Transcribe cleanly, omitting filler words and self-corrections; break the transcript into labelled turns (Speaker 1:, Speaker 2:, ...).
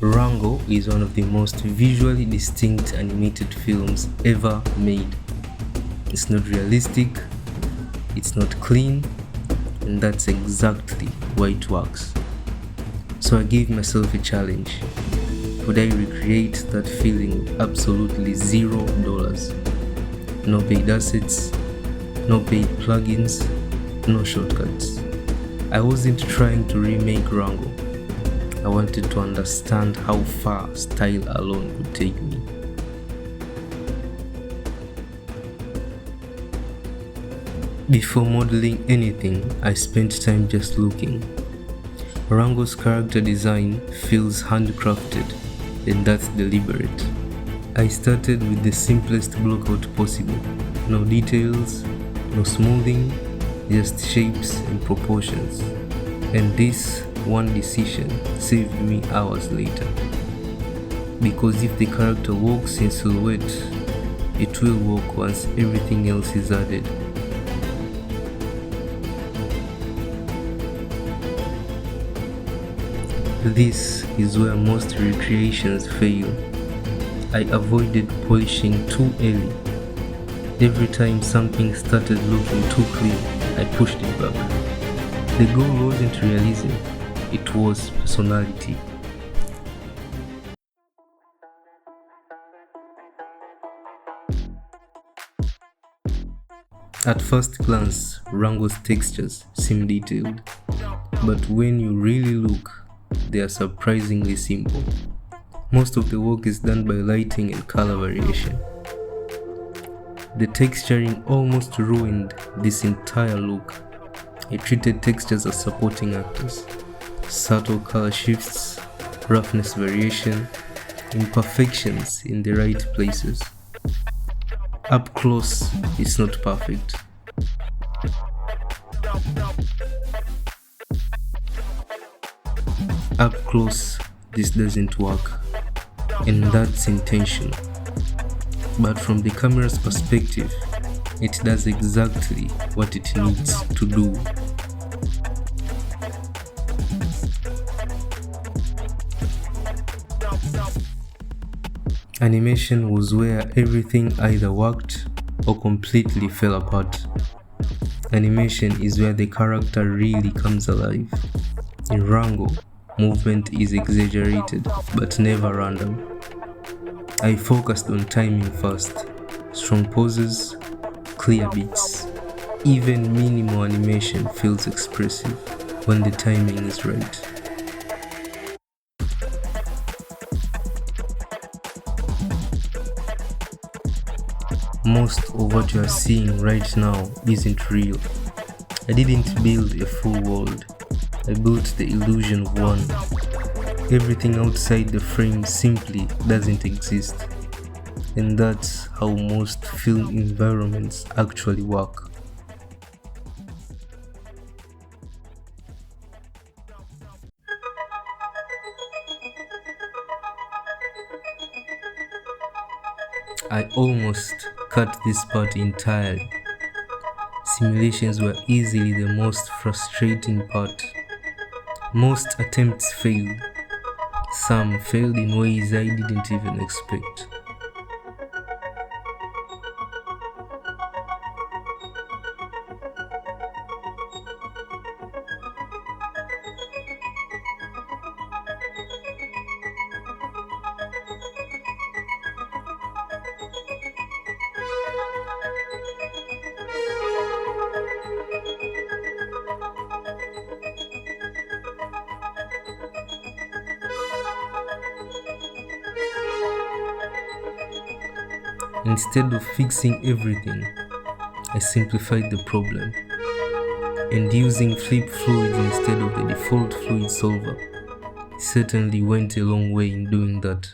Speaker 1: Rango is one of the most visually distinct animated films ever made. It's not realistic, it's not clean, and that's exactly why it works. So I gave myself a challenge. Would I recreate that feeling with absolutely $0? No paid assets, no paid plugins, no shortcuts. I wasn't trying to remake Rango. I wanted to understand how far style alone could take me. Before modeling anything, I spent time just looking. Rango's character design feels handcrafted, and that's deliberate. I started with the simplest blockout possible. No details, no smoothing, just shapes and proportions. And this one decision saved me hours later. Because if the character walks in silhouette, it will walk once everything else is added. This is where most recreations fail. I avoided polishing too early. Every time something started looking too clean, I pushed it back. The goal wasn't realism, it was personality. At first glance, Rango's textures seem detailed, but when you really look, they are surprisingly simple. Most of the work is done by lighting and color variation. The texturing almost ruined this entire look. I treated textures as supporting actors. Subtle color shifts, roughness variation, imperfections in the right places. Up close, it's not perfect. Up close, this doesn't work, and that's intentional. But from the camera's perspective, it does exactly what it needs to do. Animation was where everything either worked or completely fell apart. Animation is where the character really comes alive. In Rango, movement is exaggerated but never random. I focused on timing first. Strong poses, clear beats. Even minimal animation feels expressive when the timing is right. Most of what you are seeing right now isn't real. I didn't build a full world. I built the illusion of one. Everything outside the frame simply doesn't exist. And that's how most film environments actually work. I almost cut this part entirely. Simulations were easily the most frustrating part. Most attempts failed. Some failed in ways I didn't even expect. Instead of fixing everything, I simplified the problem, and using flip fluids instead of the default fluid solver certainly went a long way in doing that.